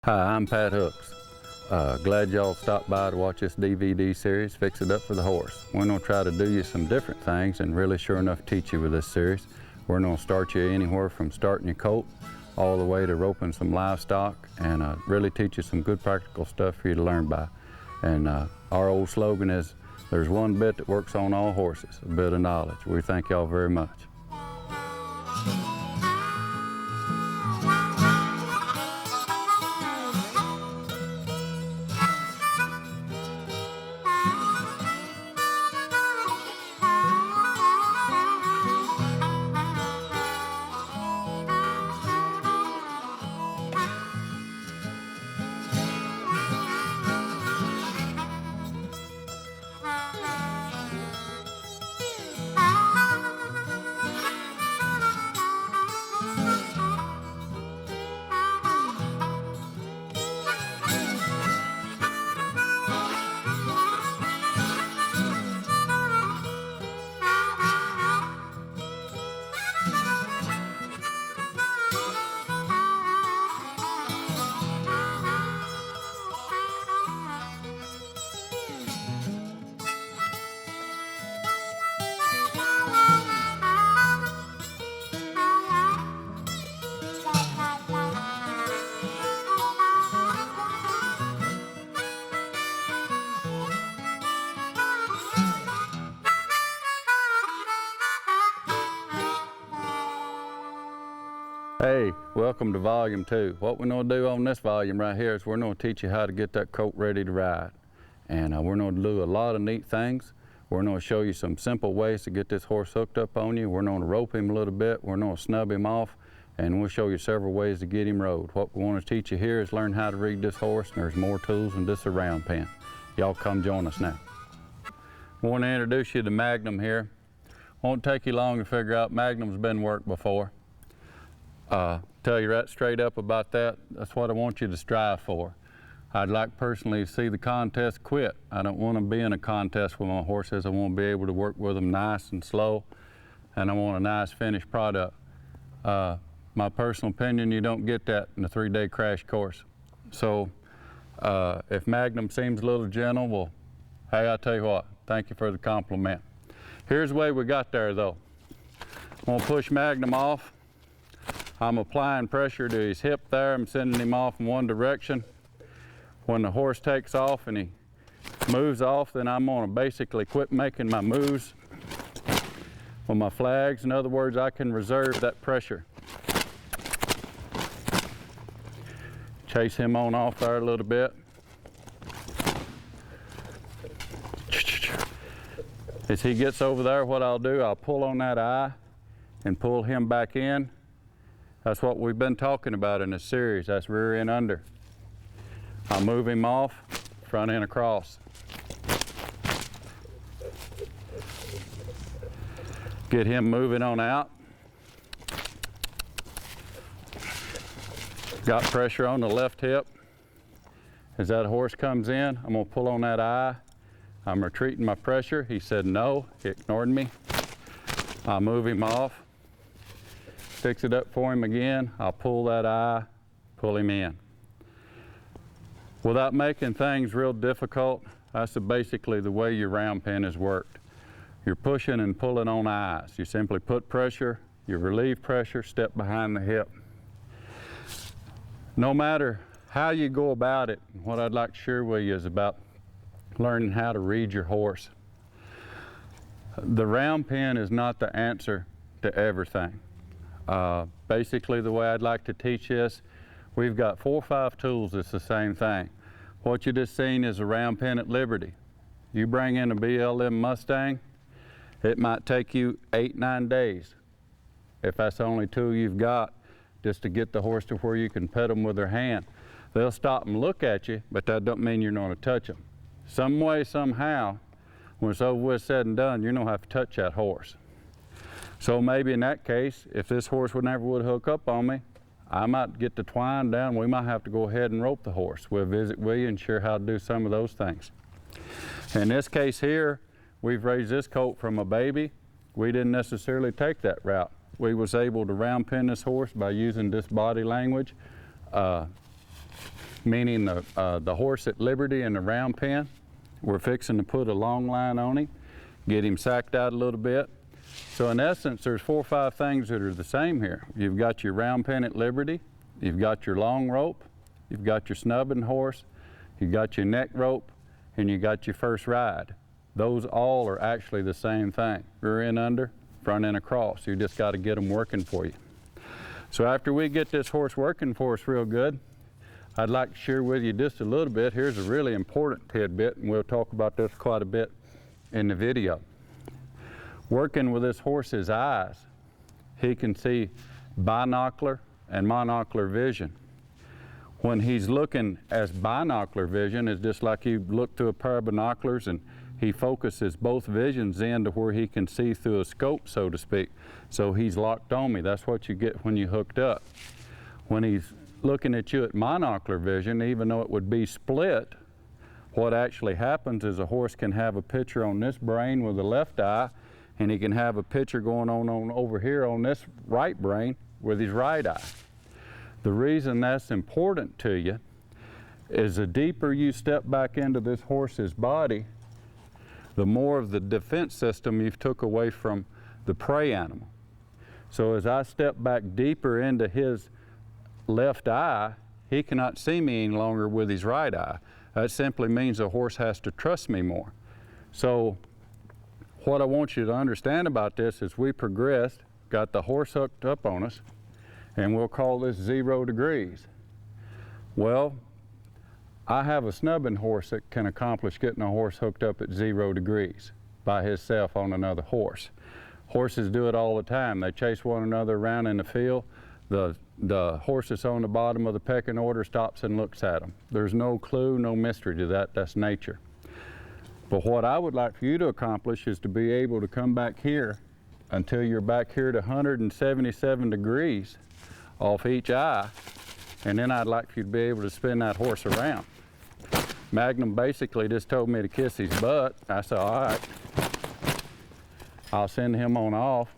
Hi, I'm Pat Hooks. Glad y'all stopped by to watch this DVD series, Fix It Up for the Horse. We're going to try to do you some different things and really sure enough teach you with this series. We're going to start you anywhere from starting your colt all the way to roping some livestock and really teach you some good practical stuff for you to learn by. And our old slogan is, there's one bit that works on all horses, a bit of knowledge. We thank y'all very much. Hey, welcome to Volume 2. What we're going to do on this volume right here is we're going to teach you how to get that colt ready to ride. And we're going to do a lot of neat things. We're going to show you some simple ways to get this horse hooked up on you. We're going to rope him a little bit. We're going to snub him off. And we'll show you several ways to get him rode. What we want to teach you here is learn how to read this horse, and there's more tools than just a round pen. Y'all come join us now. I want to introduce you to Magnum here. Won't take you long to figure out Magnum's been worked before. Tell you right straight up about that, that's what I want you to strive for. I'd like personally to see the contest quit. I don't want to be in a contest with my horses. I want to be able to work with them nice and slow, and I want a nice finished product. My personal opinion, you don't get that in a 3-day crash course. So if Magnum seems a little gentle, well, hey, I tell you what, thank you for the compliment. Here's the way we got there though. I'm going to push Magnum off. I'm applying pressure to his hip there. I'm sending him off in one direction. When the horse takes off and he moves off, then I'm going to basically quit making my moves with my flags. In other words, I can reserve that pressure. Chase him on off there a little bit. As he gets over there, what I'll do, I'll pull on that eye and pull him back in. That's what we've been talking about in this series. That's rear end under. I'll move him off, front end across. Get him moving on out. Got pressure on the left hip. As that horse comes in, I'm going to pull on that eye. I'm retreating my pressure. He said no, he ignored me. I'll move him off. Fix it up for him again. I'll pull that eye, pull him in. Without making things real difficult, that's basically the way your round pen is worked. You're pushing and pulling on eyes. You simply put pressure, you relieve pressure, step behind the hip. No matter how you go about it, what I'd like to share with you is about learning how to read your horse. The round pen is not the answer to everything. Basically, the way I'd like to teach this, we've got 4 or 5 tools that's the same thing. What you just seen is a round pen at Liberty. You bring in a BLM Mustang, it might take you 8-9 days, if that's the only tool you've got, just to get the horse to where you can pet them with their hand. They'll stop and look at you, but that don't mean you're going to touch them. Some way, somehow, when it's over with, said and done, you're going to have to touch that horse. So maybe in that case, if this horse never would hook up on me, I might get the twine down. We might have to go ahead and rope the horse. We'll visit with you and share how to do some of those things. In this case here, we've raised this colt from a baby. We didn't necessarily take that route. We was able to round pen this horse by using this body language. meaning the horse at liberty in the round pen. We're fixing to put a long line on him, get him sacked out a little bit. So in essence, there's 4 or 5 things that are the same here. You've got your round pen at liberty, you've got your long rope, you've got your snubbing horse, you've got your neck rope, and you got your first ride. Those all are actually the same thing. Rear end under, front end across. You just got to get them working for you. So after we get this horse working for us real good, I'd like to share with you just a little bit. Here's a really important tidbit, and we'll talk about this quite a bit in the video. Working with this horse's eyes, he can see binocular and monocular vision. When he's looking as binocular vision, it's just like you look through a pair of binoculars and he focuses both visions in to where he can see through a scope, so to speak. So he's locked on me. That's what you get when you hooked up. When he's looking at you at monocular vision, even though it would be split, what actually happens is a horse can have a picture on this brain with the left eye, and he can have a picture going on over here on this right brain with his right eye. The reason that's important to you is the deeper you step back into this horse's body, the more of the defense system you've took away from the prey animal. So as I step back deeper into his left eye, he cannot see me any longer with his right eye. That simply means the horse has to trust me more. So what I want you to understand about this is we progressed, got the horse hooked up on us, and we'll call this 0 degrees. Well, I have a snubbing horse that can accomplish getting a horse hooked up at 0 degrees by himself on another horse. Horses do it all the time. They chase one another around in the field. The horse that's on the bottom of the pecking order stops and looks at them. There's no clue, no mystery to that. That's nature. But what I would like for you to accomplish is to be able to come back here until you're back here to 177 degrees off each eye, and then I'd like for you to be able to spin that horse around. Magnum basically just told me to kiss his butt. I said, all right, I'll send him on off.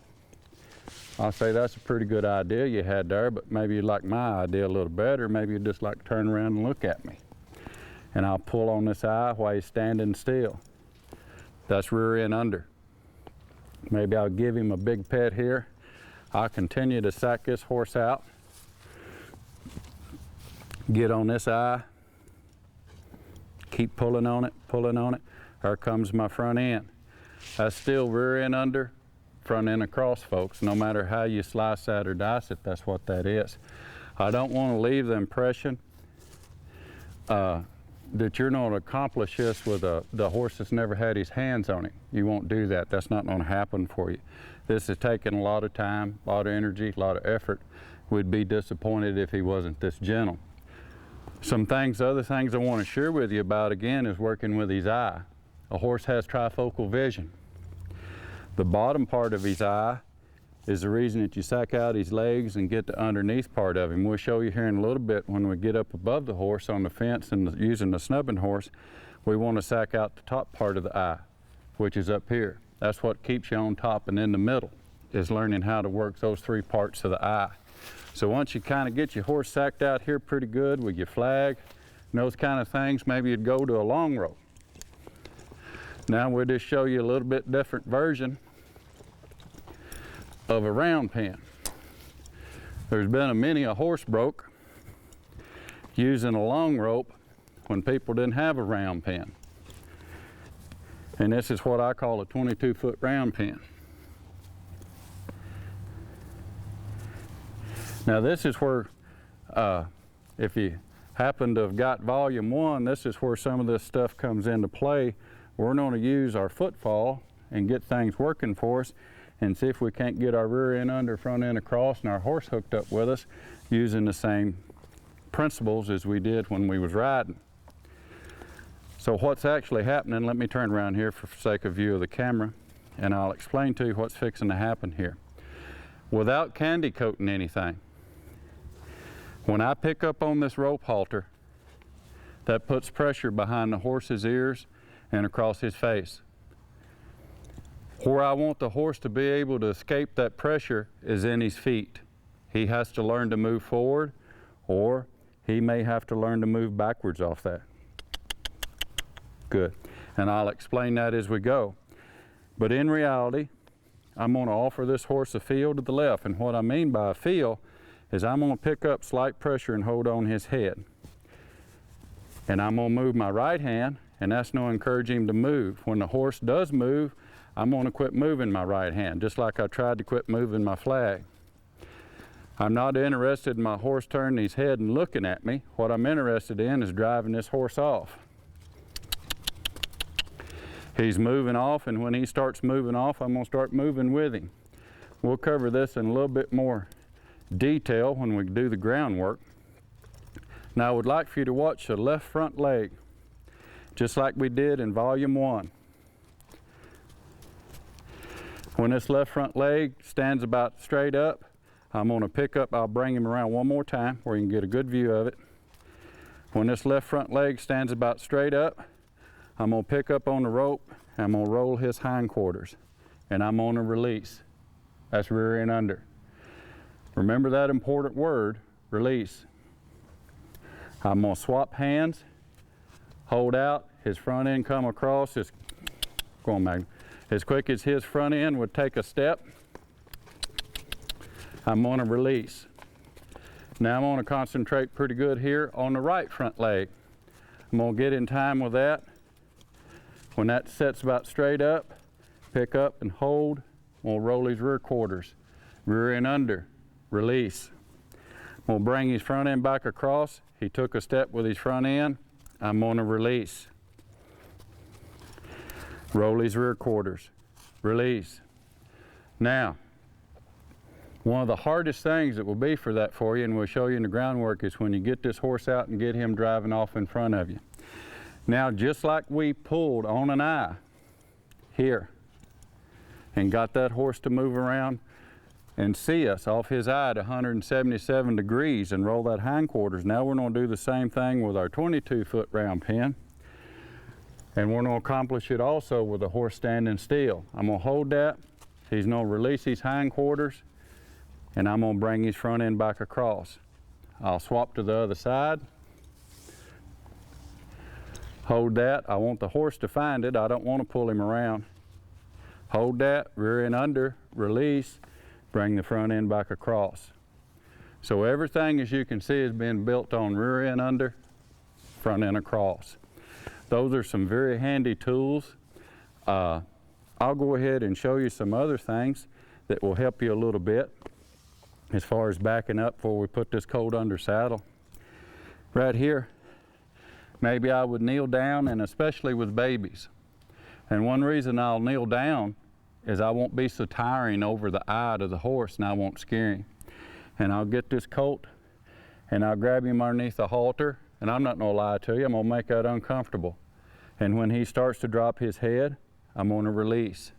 I'll say, that's a pretty good idea you had there, but maybe you'd like my idea a little better. Maybe you'd just like to turn around and look at me. And I'll pull on this eye while he's standing still. That's rear end under. Maybe I'll give him a big pet here. I'll continue to sack this horse out. Get on this eye. Keep pulling on it, pulling on it. There comes my front end. That's still rear end under, front end across, folks. No matter how you slice that or dice it, that's what that is. I don't want to leave the impression that you're going to accomplish this with the horse that's never had his hands on it. You won't do that. That's not going to happen for you. This is taking a lot of time, a lot of energy, a lot of effort. We'd be disappointed if he wasn't this gentle. Other things I want to share with you about again is working with his eye. A horse has trifocal vision. The bottom part of his eye is the reason that you sack out his legs and get the underneath part of him. We'll show you here in a little bit when we get up above the horse on the fence and using the snubbing horse, we want to sack out the top part of the eye, which is up here. That's what keeps you on top, and in the middle is learning how to work those 3 parts of the eye. So once you kind of get your horse sacked out here pretty good with your flag and those kind of things, maybe you'd go to a long rope. Now we'll just show you a little bit different version of a round pen. There's been many a horse broke using a long rope when people didn't have a round pen. And this is what I call a 22-foot round pen. Now this is where, if you happen to have got volume 1, this is where some of this stuff comes into play. We're going to use our footfall and get things working for us and see if we can't get our rear end under, front end across, and our horse hooked up with us using the same principles as we did when we was riding. So what's actually happening, let me turn around here for sake of view of the camera, and I'll explain to you what's fixing to happen here. Without candy coating anything, when I pick up on this rope halter, that puts pressure behind the horse's ears and across his face. Where I want the horse to be able to escape that pressure is in his feet. He has to learn to move forward, or he may have to learn to move backwards off that. Good. And I'll explain that as we go. But in reality, I'm going to offer this horse a feel to the left. And what I mean by a feel is I'm going to pick up slight pressure and hold on his head. And I'm going to move my right hand, and that's going to encourage him to move. When the horse does move, I'm going to quit moving my right hand, just like I tried to quit moving my flag. I'm not interested in my horse turning his head and looking at me. What I'm interested in is driving this horse off. He's moving off, and when he starts moving off, I'm going to start moving with him. We'll cover this in a little bit more detail when we do the groundwork. Now I would like for you to watch the left front leg, just like we did in volume 1. When this left front leg stands about straight up, I'm going to pick up, I'll bring him around one more time where you can get a good view of it. When this left front leg stands about straight up, I'm going to pick up on the rope, and I'm going to roll his hindquarters, and I'm going to release. That's rear end under. Remember that important word, release. I'm going to swap hands, hold out, his front end come across, go on, Magna. As quick as his front end would take a step, I'm going to release. Now I'm going to concentrate pretty good here on the right front leg. I'm going to get in time with that. When that sets about straight up, pick up and hold. We'll roll his rear quarters. Rear end under, release. We'll bring his front end back across. He took a step with his front end. I'm going to release. Roll his rear quarters, release. Now, one of the hardest things that will be for that for you, and we'll show you in the groundwork, is when you get this horse out and get him driving off in front of you. Now, just like we pulled on an eye here and got that horse to move around and see us off his eye at 177 degrees and roll that hindquarters, now we're going to do the same thing with our 22-foot round pen. And we're going to accomplish it also with the horse standing still. I'm going to hold that. He's going to release his hindquarters, and I'm going to bring his front end back across. I'll swap to the other side. Hold that. I want the horse to find it. I don't want to pull him around. Hold that, rear end under, release, bring the front end back across. So everything, as you can see, is being built on rear end under, front end across. Those are some very handy tools. I'll go ahead and show you some other things that will help you a little bit as far as backing up before we put this colt under saddle. Right here, maybe I would kneel down, and especially with babies. And one reason I'll kneel down is I won't be so tiring over the eye to the horse, and I won't scare him. And I'll get this colt, and I'll grab him underneath the halter, and I'm not going to lie to you, I'm going to make that uncomfortable. And when he starts to drop his head, I'm going to release.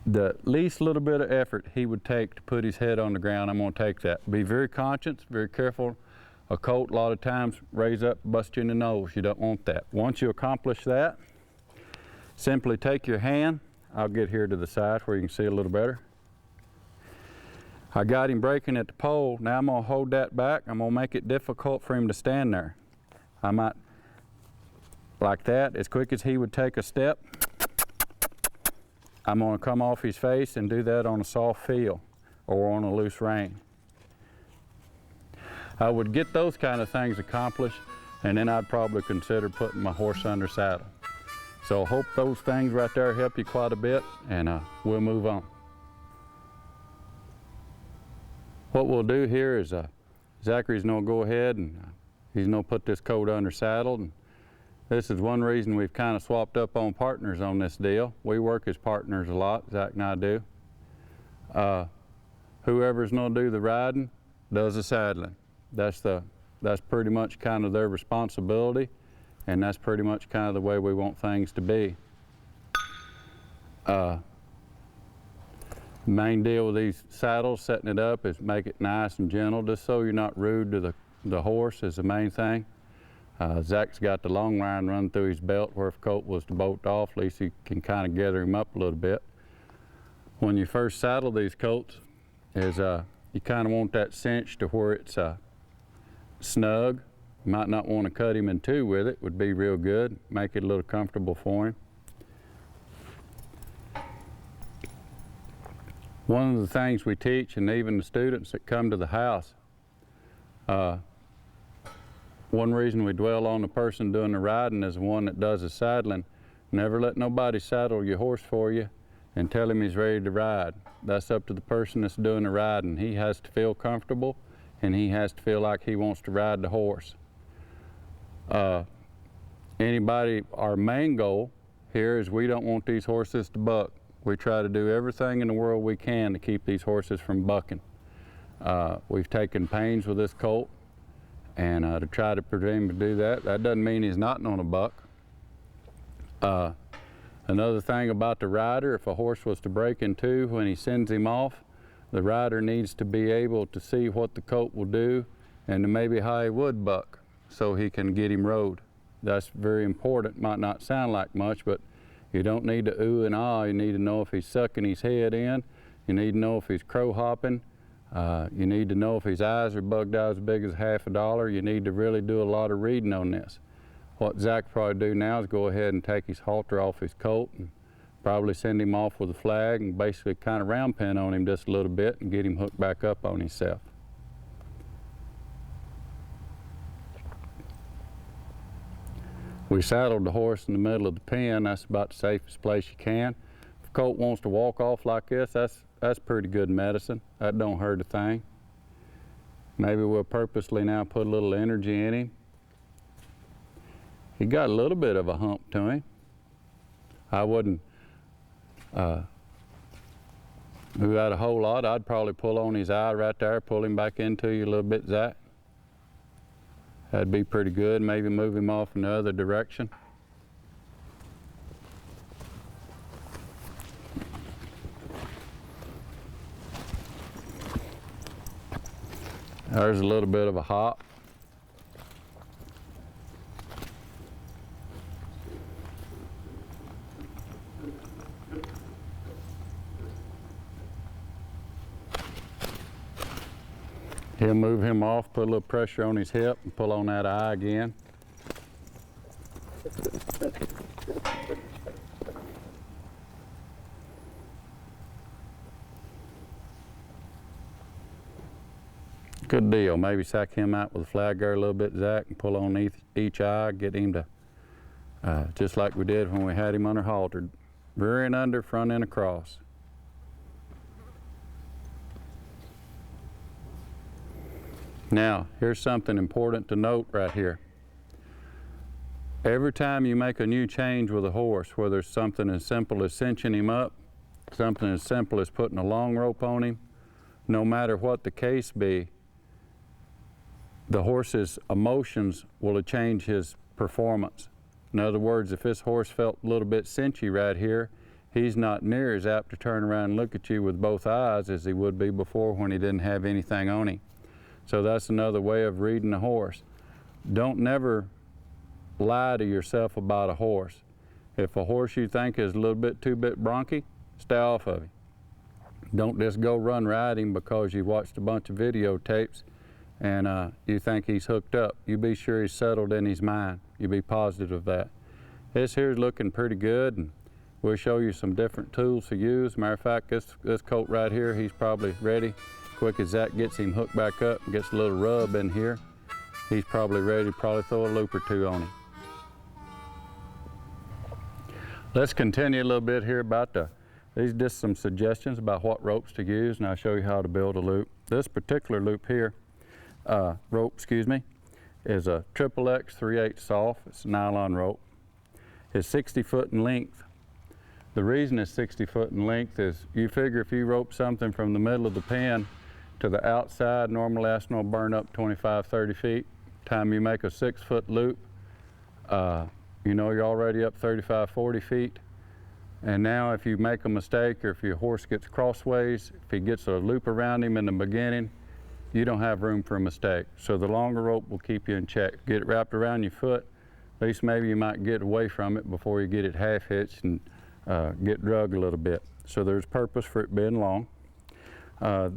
The least little bit of effort he would take to put his head on the ground, I'm going to take that. Be very conscious, very careful. A colt, a lot of times, raise up, bust you in the nose. You don't want that. Once you accomplish that, simply take your hand. I'll get here to the side where you can see a little better. I got him breaking at the pole. Now I'm going to hold that back. I'm going to make it difficult for him to stand there. I might, like that, as quick as he would take a step, I'm going to come off his face and do that on a soft feel or on a loose rein. I would get those kind of things accomplished, and then I'd probably consider putting my horse under saddle. So I hope those things right there help you quite a bit, and we'll move on. What we'll do here is Zachary's going to go ahead and he's going to put this colt under saddle. And this is one reason we've kind of swapped up on partners on this deal. We work as partners a lot, Zach and I do. Whoever's going to do the riding does the saddling. That's pretty much kind of their responsibility, and that's pretty much kind of the way we want things to be. The main deal with these saddles, setting it up, is make it nice and gentle, just so you're not rude to the horse is the main thing. Zach's got the long line run through his belt where if a colt was to bolt off, at least you can kind of gather him up a little bit. When you first saddle these colts, you kind of want that cinch to where it's snug. You might not want to cut him in two with it, would be real good. Make it a little comfortable for him. One of the things we teach, and even the students that come to the house, one reason we dwell on the person doing the riding is the one that does the saddling. Never let nobody saddle your horse for you and tell him he's ready to ride. That's up to the person that's doing the riding. He has to feel comfortable and he has to feel like he wants to ride the horse. Our main goal here is we don't want these horses to buck. We try to do everything in the world we can to keep these horses from bucking. We've taken pains with this colt and to try to prevent him to do that. That doesn't mean he's not going to buck. Another thing about the rider, if a horse was to break in two when he sends him off, the rider needs to be able to see what the colt will do and maybe how he would buck so he can get him rode. That's very important. Might not sound like much, but you don't need to ooh and ah. You need to know if he's sucking his head in. You need to know if he's crow hopping. You need to know if his eyes are bugged out as big as $50. You need to really do a lot of reading on this. What Zach will probably do now is go ahead and take his halter off his colt and probably send him off with a flag and basically kind of round pen on him just a little bit and get him hooked back up on himself. We saddled the horse in the middle of the pen. That's about the safest place you can. If a colt wants to walk off like this, that's pretty good medicine. That don't hurt a thing. Maybe we'll purposely now put a little energy in him. He got a little bit of a hump to him. I wouldn't move out a whole lot. I'd probably pull on his eye right there, pull him back into you a little bit, Zach. That'd be pretty good. Maybe move him off in the other direction. There's a little bit of a hop. He'll move him off, put a little pressure on his hip, and pull on that eye again. Good deal. Maybe sack him out with a flag there a little bit, Zach, and pull on each eye, get him to, just like we did when we had him under haltered, rear end under, front end across. Now, here's something important to note right here. Every time you make a new change with a horse, whether it's something as simple as cinching him up, something as simple as putting a long rope on him, no matter what the case be, the horse's emotions will change his performance. In other words, if this horse felt a little bit cinchy right here, he's not near as apt to turn around and look at you with both eyes as he would be before when he didn't have anything on him. So that's another way of reading a horse. Don't never lie to yourself about a horse. If a horse you think is a little bit too bronchi, stay off of him. Don't just go run ride him because you watched a bunch of videotapes and you think he's hooked up. You be sure he's settled in his mind. You be positive of that. This here's looking pretty good, and we'll show you some different tools to use. Matter of fact, this colt right here, he's probably ready. Quick as Zach gets him hooked back up and gets a little rub in here, he's probably ready to throw a loop or two on him. Let's continue a little bit here about these just some suggestions about what ropes to use, and I'll show you how to build a loop. This particular loop here, rope, is a XXX 3/8 soft. It's a nylon rope. It's 60 foot in length. The reason it's 60 foot in length is you figure if you rope something from the middle of the pen to the outside, normally that's going to burn up 25, 30 feet. Time you make a 6 foot loop, you know you're already up 35, 40 feet. And now if you make a mistake or if your horse gets crossways, if he gets a loop around him in the beginning, you don't have room for a mistake. So the longer rope will keep you in check. Get it wrapped around your foot, at least maybe you might get away from it before you get it half hitched and get drug a little bit. So there's purpose for it being long.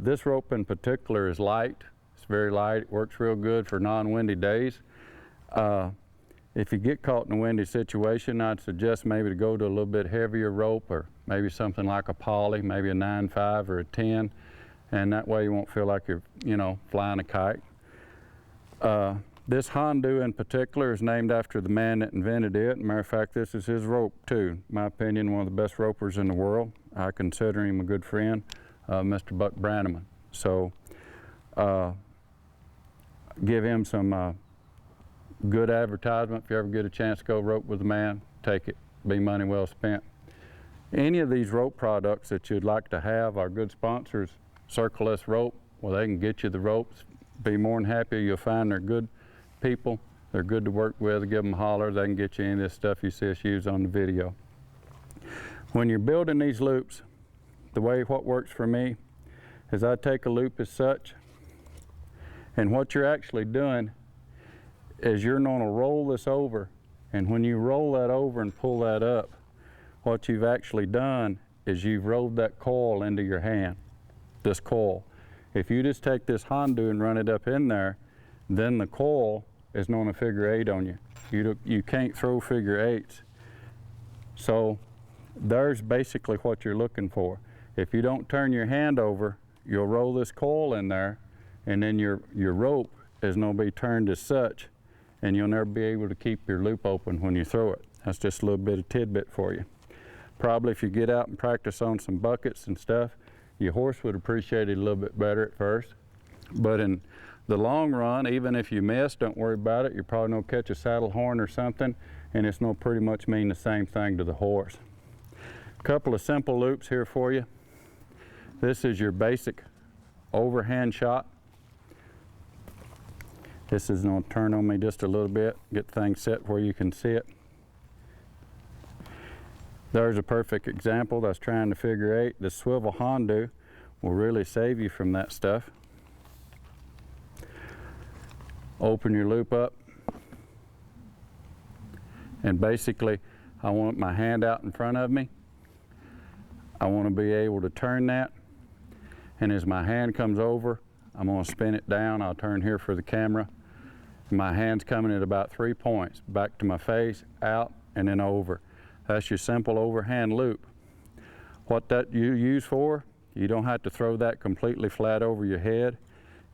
This rope in particular is light, It's very light, it works real good for non-windy days. If you get caught in a windy situation, I'd suggest maybe to go to a little bit heavier rope, or maybe something like a poly, maybe a 9.5 or a 10, and that way you won't feel like you're, flying a kite. This Hondo in particular is named after the man that invented it. Matter of fact, this is his rope too. In my opinion, one of the best ropers in the world. I consider him a good friend, Mr. Buck Brannaman. So give him some good advertisement. If you ever get a chance to go rope with a man, take it. Be money well spent. Any of these rope products that you'd like to have, our good sponsors, Circle S Rope, well, they can get you the ropes. Be more than happy. You'll find they're good people. They're good to work with. Give them a holler. They can get you any of this stuff you see us use on the video. When you're building these loops, what works for me is I take a loop as such, and what you're actually doing is you're going to roll this over, and when you roll that over and pull that up, what you've actually done is you've rolled that coil into your hand, this coil. If you just take this Hondo and run it up in there, then the coil is going to figure 8 on you. You can't throw figure 8s. So there's basically what you're looking for. If you don't turn your hand over, you'll roll this coil in there, and then your rope is going to be turned as such, and you'll never be able to keep your loop open when you throw it. That's just a little bit of tidbit for you. Probably if you get out and practice on some buckets and stuff, your horse would appreciate it a little bit better at first. But in the long run, even if you miss, don't worry about it. You're probably going to catch a saddle horn or something, and it's going to pretty much mean the same thing to the horse. A couple of simple loops here for you. This is your basic overhand shot. This is going to turn on me just a little bit, get things set where you can see it. There's a perfect example that's trying to figure 8. The swivel Hondo will really save you from that stuff. Open your loop up, and basically I want my hand out in front of me. I want to be able to turn that, and as my hand comes over, I'm going to spin it down. I'll turn here for the camera. My hand's coming at about 3 points, back to my face, out, and then over. That's your simple overhand loop. What that you use for, you don't have to throw that completely flat over your head.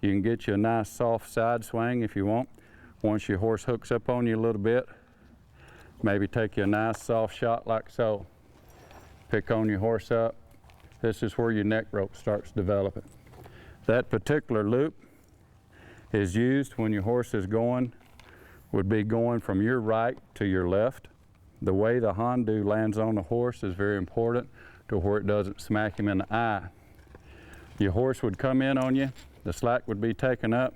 You can get you a nice soft side swing if you want. Once your horse hooks up on you a little bit, maybe take you a nice soft shot like so. Pick on your horse up. This is where your neck rope starts developing. That particular loop is used when your horse is would be going from your right to your left. The way the Hondo lands on the horse is very important to where it doesn't smack him in the eye. Your horse would come in on you, the slack would be taken up,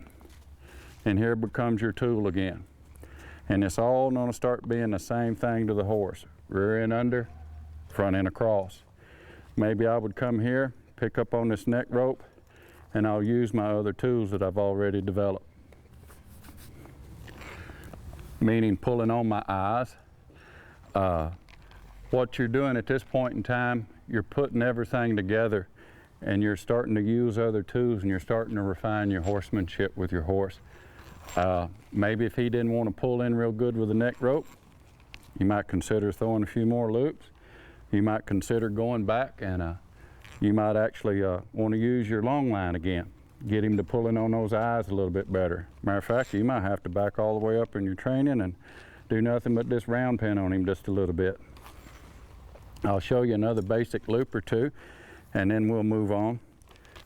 and here becomes your tool again. And it's all going to start being the same thing to the horse. Rear end under, front end across. Maybe I would come here, pick up on this neck rope, and I'll use my other tools that I've already developed. Meaning pulling on my eyes. What you're doing at this point in time, you're putting everything together, and you're starting to use other tools, and you're starting to refine your horsemanship with your horse. Maybe if he didn't want to pull in real good with the neck rope, you might consider throwing a few more loops. You might consider going back, and you might actually want to use your long line again. Get him to pull in on those eyes a little bit better. Matter of fact, you might have to back all the way up in your training and do nothing but this round pin on him just a little bit. I'll show you another basic loop or two, and then we'll move on.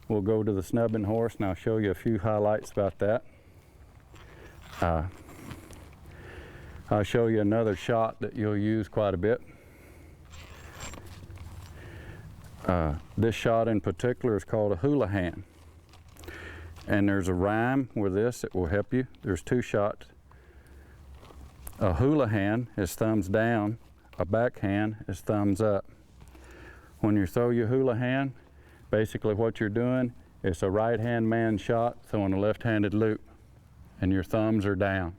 We'll go to the snubbing horse, and I'll show you a few highlights about that. I'll show you another shot that you'll use quite a bit. This shot in particular is called a hula hand. And there's a rhyme with this that will help you. There's 2 shots. A hula hand is thumbs down, a backhand is thumbs up. When you throw your hula hand, basically what you're doing is a right-hand man shot throwing a left-handed loop, and your thumbs are down,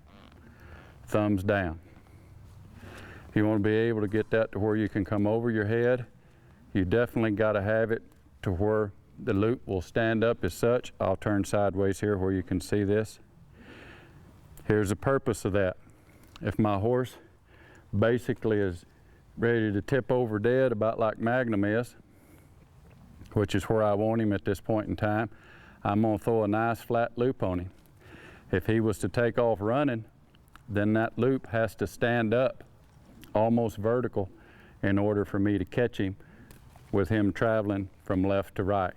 thumbs down. You want to be able to get that to where you can come over your head. You definitely got to have it to where the loop will stand up as such. I'll turn sideways here where you can see this. Here's the purpose of that. If my horse basically is ready to tip over dead, about like Magnum is, which is where I want him at this point in time, I'm going to throw a nice flat loop on him. If he was to take off running, then that loop has to stand up almost vertical in order for me to catch him with him traveling from left to right.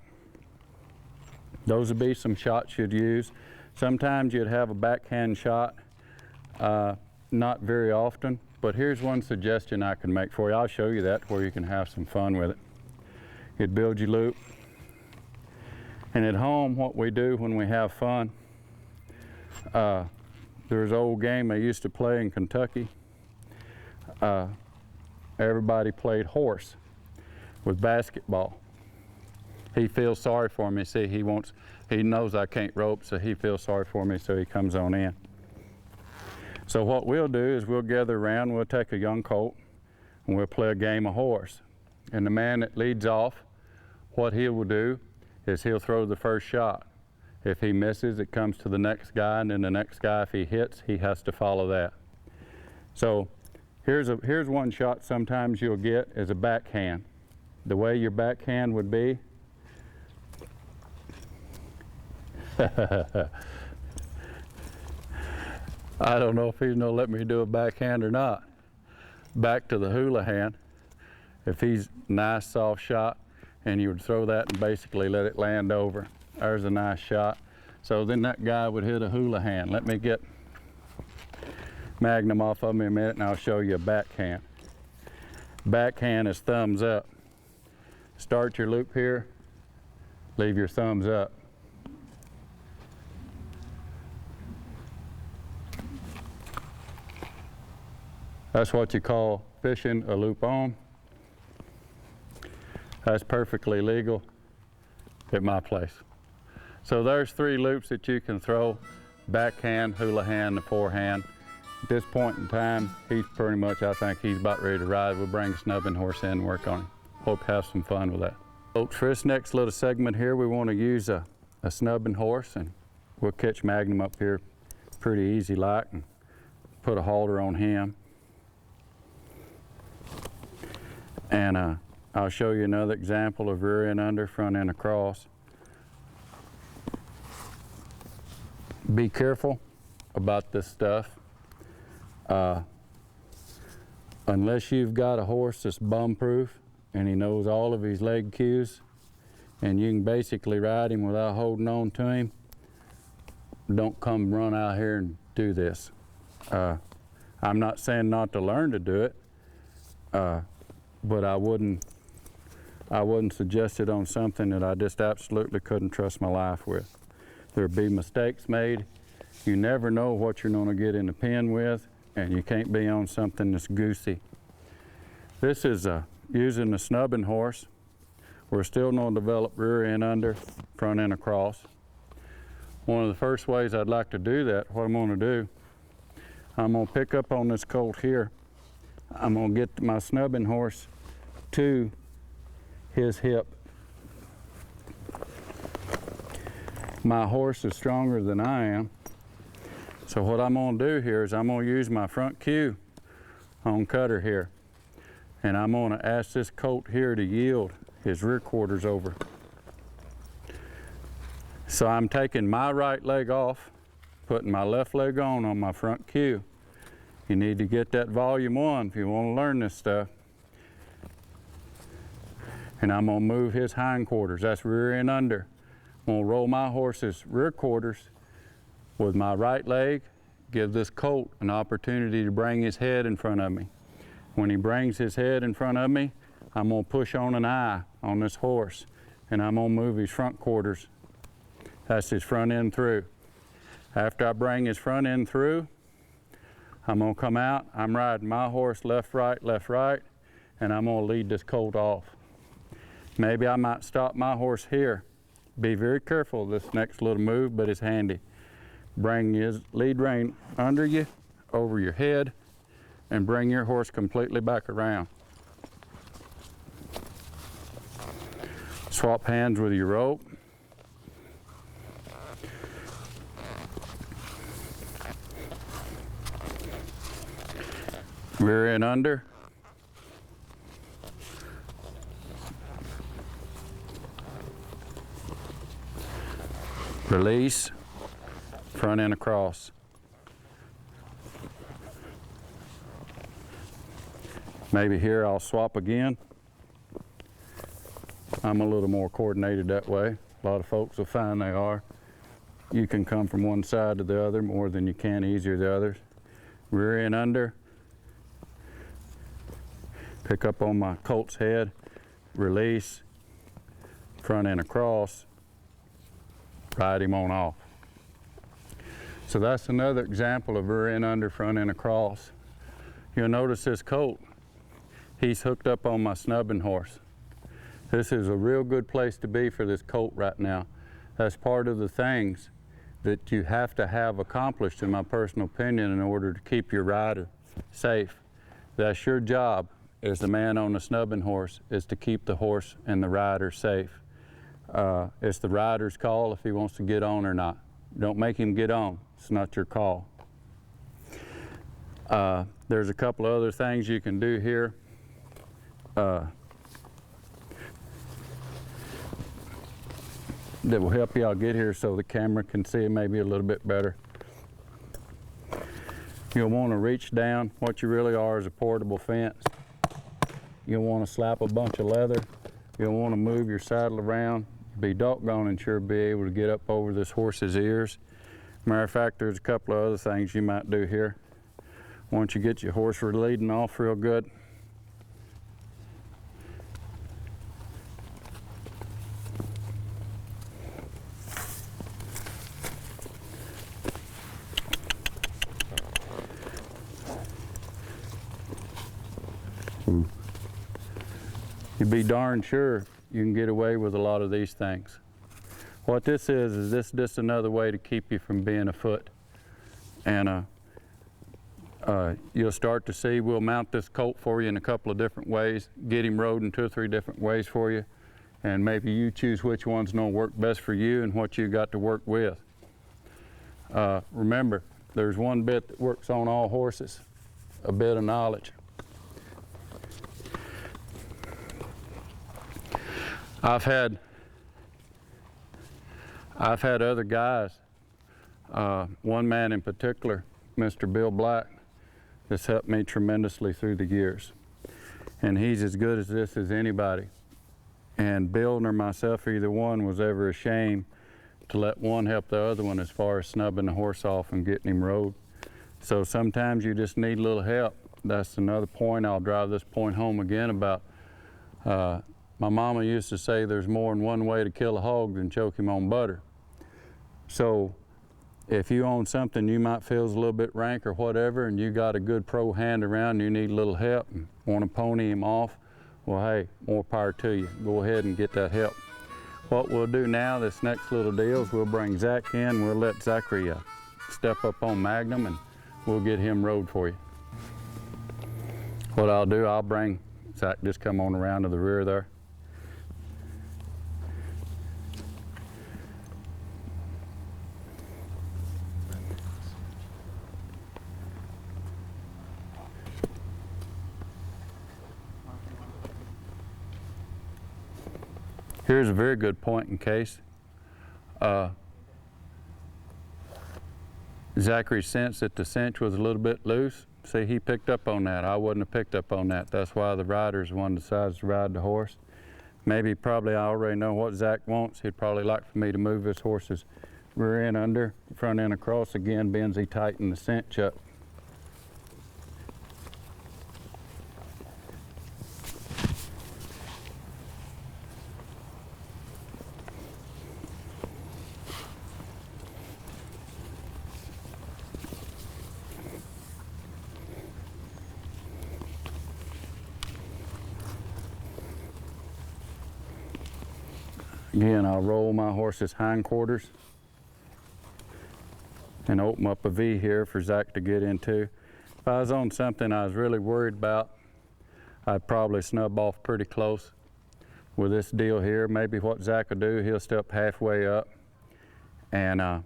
Those would be some shots you'd use. Sometimes you'd have a backhand shot, not very often, but here's one suggestion I can make for you. I'll show you that where you can have some fun with it. You'd build your loop, and at home what we do when we have fun, there's an old game they used to play in Kentucky. Everybody played horse with basketball. He feels sorry for me. See, he knows I can't rope, so he feels sorry for me, so he comes on in. So what we'll do is we'll gather around, we'll take a young colt, and we'll play a game of horse. And the man that leads off, what he will do is he'll throw the first shot. If he misses, it comes to the next guy, and then the next guy, if he hits, he has to follow that. So here's one shot sometimes you'll get as a backhand. The way your backhand would be, I don't know if he's gonna let me do a backhand or not. Back to the hula hand. If he's nice soft shot, and you would throw that and basically let it land over. There's a nice shot. So then that guy would hit a hula hand. Let me get Magnum off of me a minute and I'll show you a backhand. Backhand is thumbs up. Start your loop here, leave your thumbs up. That's what you call fishing a loop on. That's perfectly legal at my place. So there's 3 loops that you can throw: backhand, hula hand, and forehand. At this point in time, he's pretty much, I think he's about ready to ride. We'll bring a snubbing horse in and work on him. Hope you have some fun with that. Folks, for this next little segment here, we want to use a snubbing horse, and we'll catch Magnum up here pretty easy like and put a halter on him. And I'll show you another example of rear end under, front end across. Be careful about this stuff. Unless you've got a horse that's bum-proof and he knows all of his leg cues and you can basically ride him without holding on to him, don't come run out here and do this. I'm not saying not to learn to do it, but I wouldn't suggest it on something that I just absolutely couldn't trust my life with. There'd be mistakes made. You never know what you're gonna get in the pen with, and you can't be on something that's goosey. This is using a snubbing horse. We're still gonna develop rear end under, front end across. One of the first ways I'd like to do that, what I'm gonna do, I'm gonna pick up on this colt here. I'm gonna get my snubbing horse to his hip. My horse is stronger than I am. So what I'm gonna do here is I'm gonna use my front cue on cutter here. And I'm gonna ask this colt here to yield his rear quarters over. So I'm taking my right leg off, putting my left leg on my front cue. You need to get that volume on if you wanna learn this stuff. And I'm gonna move his hind quarters, that's rear end under. I'm gonna roll my horse's rear quarters with my right leg, give this colt an opportunity to bring his head in front of me. When he brings his head in front of me, I'm gonna push on an eye on this horse, and I'm gonna move his front quarters. That's his front end through. After I bring his front end through, I'm gonna come out, I'm riding my horse left, right, and I'm gonna lead this colt off. Maybe I might stop my horse here. Be very careful of this next little move, but it's handy. Bring his lead rein under you, over your head, and bring your horse completely back around. Swap hands with your rope. Rear end under. Release, front end across. Maybe here I'll swap again. I'm a little more coordinated that way. A lot of folks will find they are. You can come from one side to the other more than you can easier the others. Rear end under. Pick up on my colt's head. Release, front end across. Ride him on off. So that's another example of rear end under, front end across. You'll notice this colt, he's hooked up on my snubbing horse. This is a real good place to be for this colt right now. That's part of the things that you have to have accomplished, in my personal opinion, in order to keep your rider safe. That's your job as the man on the snubbing horse, is to keep the horse and the rider safe. It's the rider's call if he wants to get on or not. Don't make him get on. It's not your call. There's a couple of other things you can do here. That will help you. I'll get here so the camera can see it maybe a little bit better. You'll want to reach down. What you really are is a portable fence. You'll want to slap a bunch of leather. You'll want to move your saddle around. Be doggone and sure be able to get up over this horse's ears. Matter of fact, there's a couple of other things you might do here. Once you get your horse leading off real good, you'd be darn sure you can get away with a lot of these things. What this is this just another way to keep you from being afoot. And you'll start to see, we'll mount this colt for you in a couple of different ways, get him rode in 2 or 3 different ways for you, and maybe you choose which one's gonna work best for you and what you got to work with. Remember, there's one bit that works on all horses, a bit of knowledge. I've had other guys, one man in particular, Mr. Bill Black, that's helped me tremendously through the years. And he's as good at this as anybody. And Bill nor myself, either one, was ever ashamed to let one help the other one as far as snubbing the horse off and getting him rode. So sometimes you just need a little help. That's another point. I'll drive this point home again about my mama used to say there's more than one way to kill a hog than choke him on butter. So if you own something you might feel is a little bit rank or whatever, and you got a good pro hand around and you need a little help and want to pony him off, well, hey, more power to you. Go ahead and get that help. What we'll do now, this next little deal, is we'll bring Zach in. We'll let Zachary step up on Magnum and we'll get him rode for you. What I'll do, I'll bring Zach, just come on around to the rear there. Here's a very good point in case. Zachary sensed that the cinch was a little bit loose. See, he picked up on that. I wouldn't have picked up on that. That's why the rider's the one decides to ride the horse. Maybe, probably, I already know what Zach wants. He'd probably like for me to move his horse's rear end under, front end across again, bends he tighten the cinch up. Again, I'll roll my horse's hindquarters and open up a V here for Zach to get into. If I was on something I was really worried about, I'd probably snub off pretty close with this deal here, maybe what Zach will do, he'll step halfway up and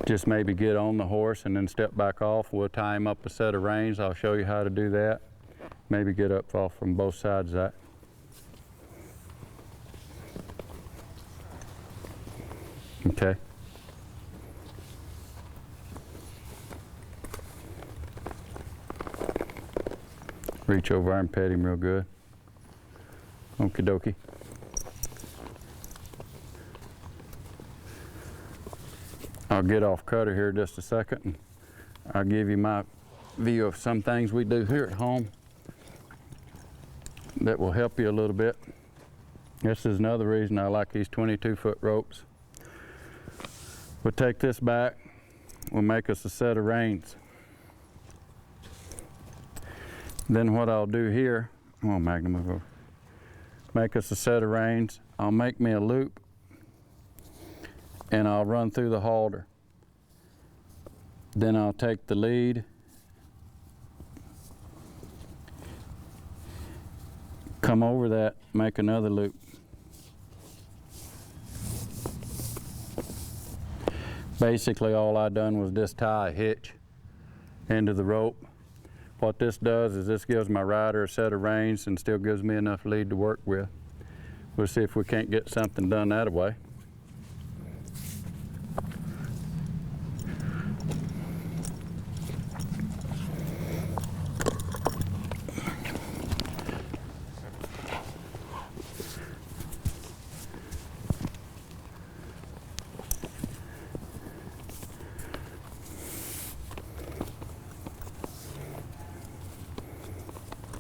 just maybe get on the horse and then step back off. We'll tie him up a set of reins. I'll show you how to do that. Maybe get up off from both sides, Zach. Okay. Reach over and pet him real good. Okie dokie. I'll get off Cutter here just a second and I'll give you my view of some things we do here at home that will help you a little bit. This is another reason I like these 22-foot ropes. We'll take this back, we'll make us a set of reins. Then what I'll do here, come on Magna, move over. Make us a set of reins. I'll make me a loop and I'll run through the halter. Then I'll take the lead, come over that, make another loop. Basically all I done was just tie a hitch into the rope. What this does is this gives my rider a set of reins and still gives me enough lead to work with. We'll see if we can't get something done that way.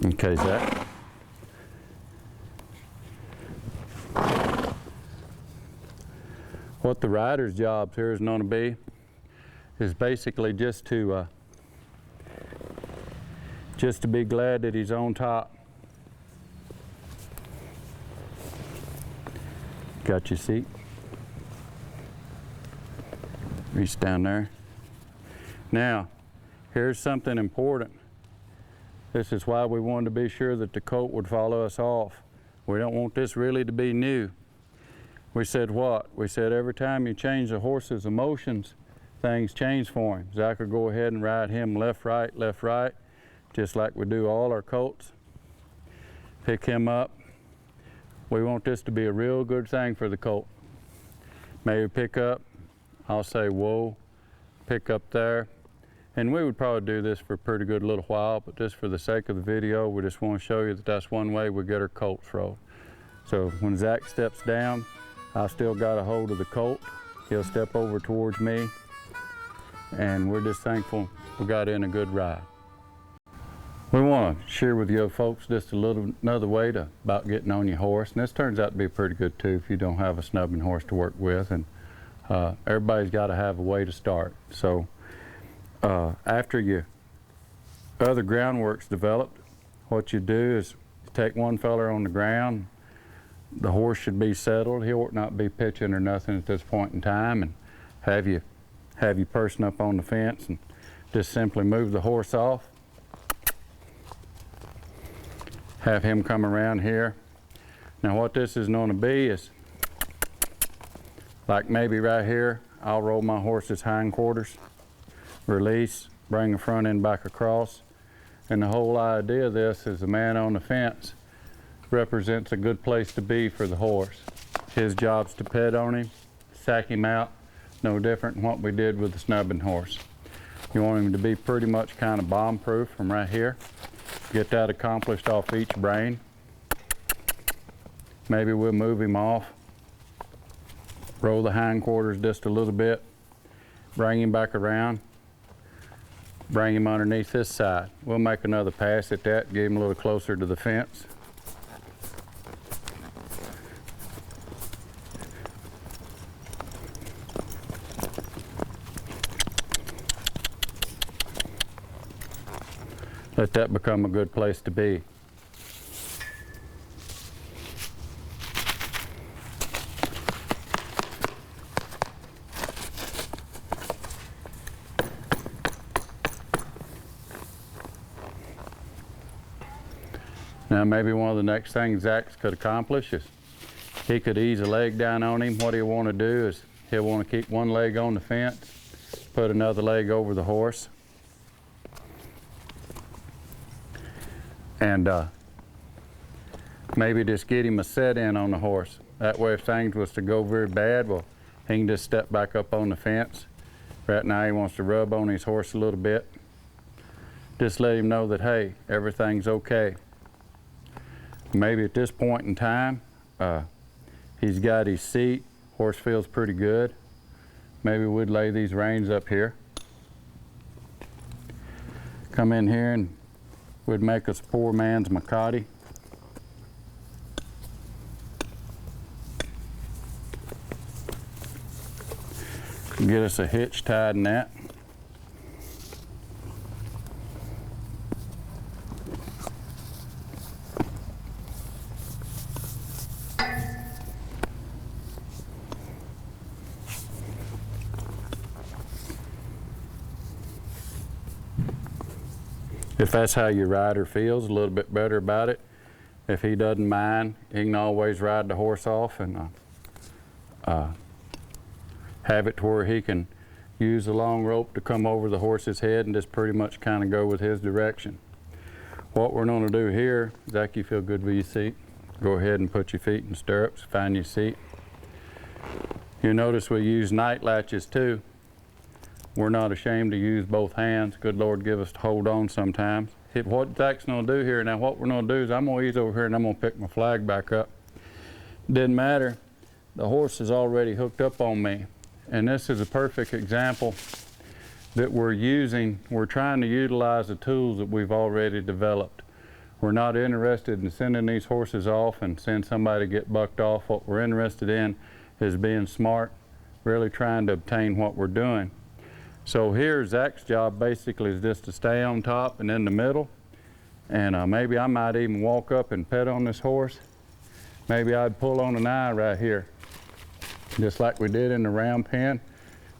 Okay, Zach. What the rider's job here is going to be is basically just to be glad that he's on top. Got your seat. Reach down there. Now, here's something important. This is why we wanted to be sure that the colt would follow us off. We don't want this really to be new. We said what? We said every time you change the horse's emotions, things change for him. Zach will go ahead and ride him left, right, just like we do all our colts. Pick him up. We want this to be a real good thing for the colt. Maybe pick up, I'll say whoa, pick up there. And we would probably do this for a pretty good little while, but just for the sake of the video, we just want to show you that that's one way we get our colts rolled. So when Zach steps down, I've still got a hold of the colt. He'll step over towards me, and we're just thankful we got in a good ride. We want to share with you folks just another way about getting on your horse, and this turns out to be pretty good too if you don't have a snubbing horse to work with, and everybody's got to have a way to start. So after your other groundwork's developed, what you do is take one feller on the ground. The horse should be settled. He ought not be pitching or nothing at this point in time, and have you person up on the fence and just simply move the horse off. Have him come around here. Now what this is going to be is, like maybe right here, I'll roll my horse's hindquarters, release, bring the front end back across. And the whole idea of this is the man on the fence represents a good place to be for the horse. His job's to pet on him, sack him out, no different than what we did with the snubbing horse. You want him to be pretty much kind of bomb-proof from right here. Get that accomplished off each brain. Maybe we'll move him off, roll the hindquarters just a little bit, bring him back around, bring him underneath this side. We'll make another pass at that, get him a little closer to the fence. Let that become a good place to be. Now maybe one of the next things Zach could accomplish is he could ease a leg down on him. What he'll want to do is he'll want to keep one leg on the fence, put another leg over the horse, and maybe just get him a set in on the horse. That way if things was to go very bad, well, he can just step back up on the fence. Right now he wants to rub on his horse a little bit. Just let him know that, hey, everything's okay. Maybe at this point in time, he's got his seat, horse feels pretty good. Maybe we'd lay these reins up here. Come in here and we'd make us poor man's Makati. Get us a hitch tied in that. If that's how your rider feels, a little bit better about it. If he doesn't mind, he can always ride the horse off and have it to where he can use the long rope to come over the horse's head and just pretty much kind of go with his direction. What we're going to do here, Zach, you feel good with your seat? Go ahead and put your feet in stirrups, find your seat. You notice we use night latches too. We're not ashamed to use both hands. Good Lord give us to hold on sometimes. What Zach's going to do here, now what we're going to do is I'm going to ease over here and I'm going to pick my flag back up. Didn't matter. The horse is already hooked up on me. And this is a perfect example that we're trying to utilize the tools that we've already developed. We're not interested in sending these horses off and send somebody to get bucked off. What we're interested in is being smart, really trying to obtain what we're doing. So here, Zach's job basically is just to stay on top and in the middle. And maybe I might even walk up and pet on this horse. Maybe I'd pull on an eye right here, just like we did in the round pen.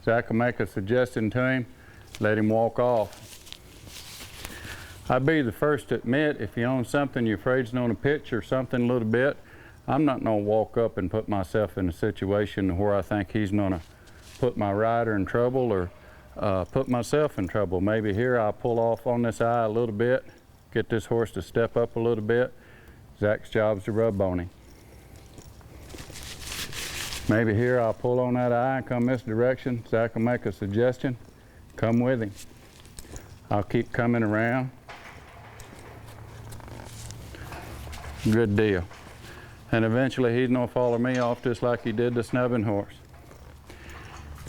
Zach will make a suggestion to him, let him walk off. I'd be the first to admit, if you own something you're afraid is going to pitch or something a little bit, I'm not going to walk up and put myself in a situation where I think he's going to put my rider in trouble or put myself in trouble. Maybe here I'll pull off on this eye a little bit, get this horse to step up a little bit. Zach's job is to rub on him. Maybe here I'll pull on that eye and come this direction. Zach will make a suggestion. Come with him. I'll keep coming around. Good deal. And eventually he's gonna follow me off just like he did the snubbing horse.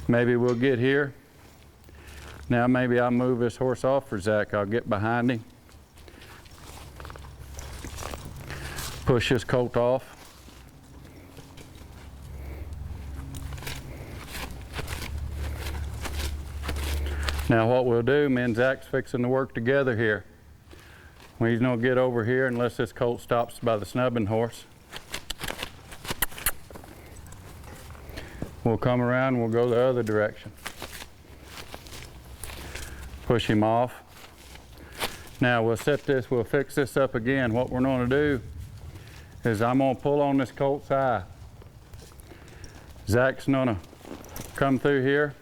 Maybe we'll get here. Now maybe I'll move this horse off for Zach. I'll get behind him. Push his colt off. Now what we'll do, me and Zach's fixing to work together here. He's gonna get over here unless this colt stops by the snubbing horse. We'll come around and we'll go the other direction. Push him off. Now we'll fix this up again. What we're gonna do is I'm gonna pull on this colt's eye. Zach's gonna come through here.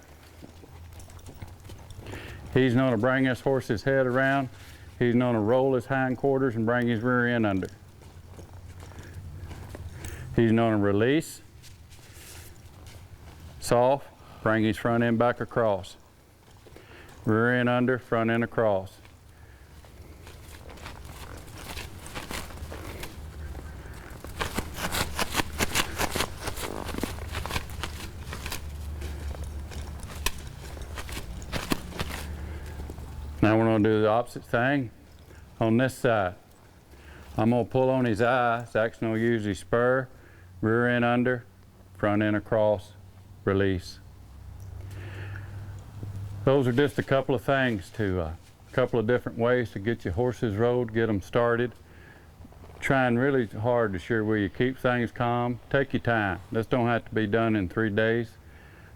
He's going to bring this horse's head around. He's going to roll his hindquarters and bring his rear end under. He's going to release, soft, bring his front end back across. Rear end under, front end across. Now we're going to do the opposite thing on this side. I'm going to pull on his eye. Zach's going to use his spur, rear end under, front end across, release. Those are just a couple of things a couple of different ways to get your horses rode, get them started. Trying really hard to sure where you keep things calm. Take your time. This don't have to be done in 3 days.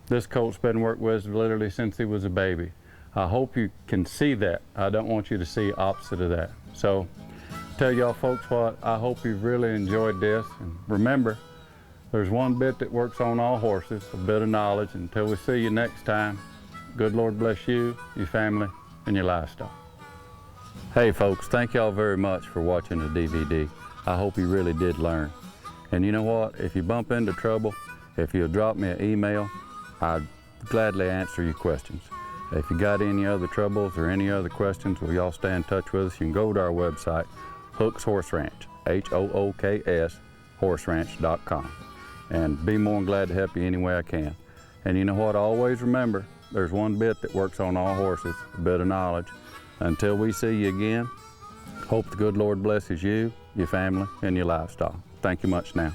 This colt's been worked with literally since he was a baby. I hope you can see that. I don't want you to see opposite of that. So tell y'all folks what, I hope you've really enjoyed this. And remember, there's one bit that works on all horses, a bit of knowledge. Until we see you next time, good Lord bless you, your family, and your livestock. Hey folks, thank y'all very much for watching the DVD. I hope you really did learn. And you know what, if you bump into trouble, if you'll drop me an email, I'd gladly answer your questions. If you got any other troubles or any other questions, will y'all stay in touch with us? You can go to our website, Hooks Horse Ranch, HOOKS, horseranch.com. And be more than glad to help you any way I can. And you know what, always remember, there's one bit that works on all horses, a bit of knowledge. Until we see you again, hope the good Lord blesses you, your family, and your livestock. Thank you much now.